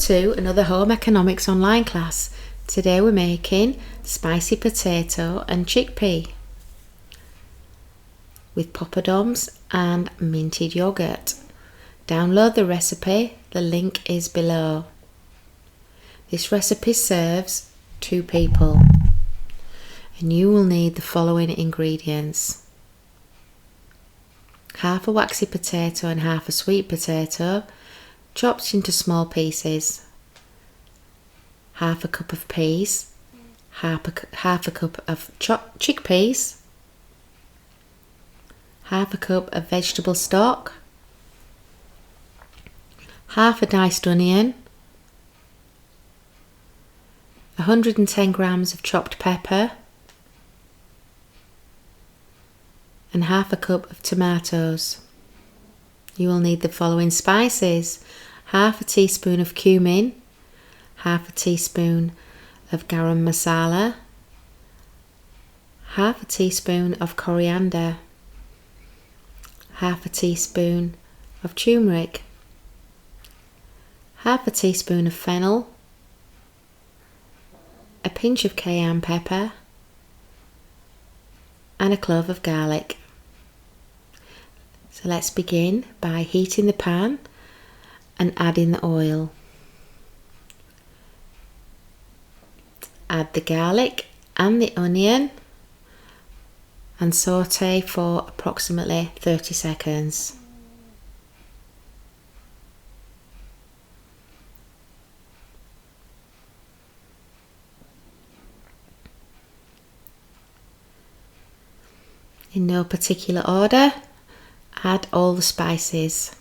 To another home economics online class. Today we're making spicy potato and chickpea with poppadoms and minted yogurt. Download the recipe, the link is below. This recipe serves 2 people and you will need the following ingredients: half a waxy potato and half a sweet potato chopped into small pieces, half a cup of peas, half a cup of chopped chickpeas, half a cup of vegetable stock, half a diced onion, 110 grams of chopped pepper, and half a cup of tomatoes. You will need the following spices: half a teaspoon of cumin, half a teaspoon of garam masala, half a teaspoon of coriander, half a teaspoon of turmeric, half a teaspoon of fennel, a pinch of cayenne pepper, and a clove of garlic. So let's begin by heating the pan and adding the oil. Add the garlic and the onion and saute for approximately 30 seconds. In no particular order, add all the spices.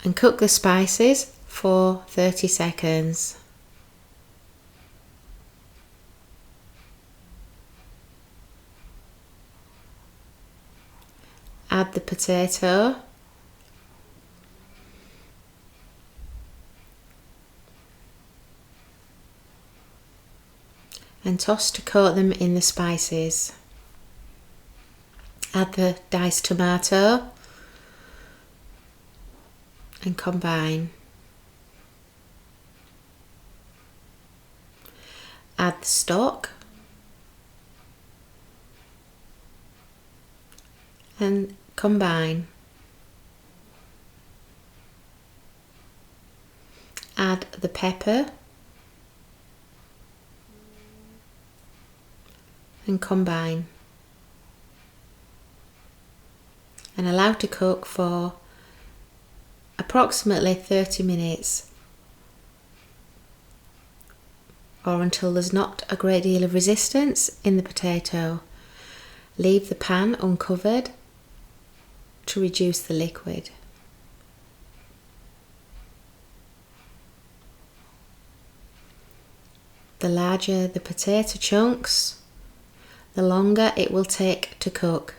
And cook the spices for 30 seconds. Add the potato, and toss to coat them in the spices. Add the diced tomato and combine. Add the stock and combine. Add the pepper and combine, and allow to cook for approximately 30 minutes or until there's not a great deal of resistance in the potato. Leave the pan uncovered to reduce the liquid. The larger the potato chunks, the longer it will take to cook.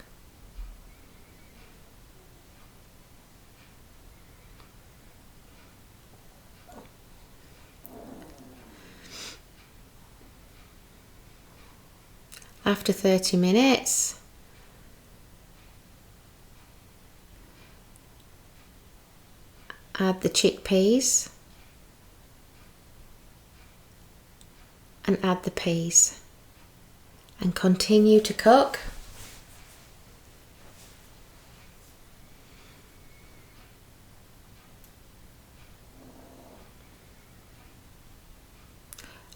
After 30 minutes, add the chickpeas and add the peas and continue to cook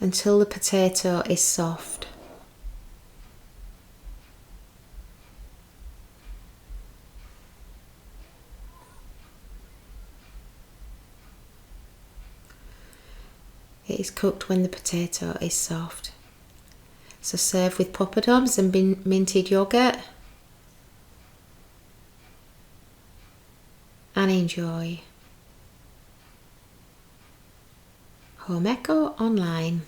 until the potato is soft. It is cooked when the potato is soft. So serve with poppadoms and minted yogurt and enjoy. Home Eco Online.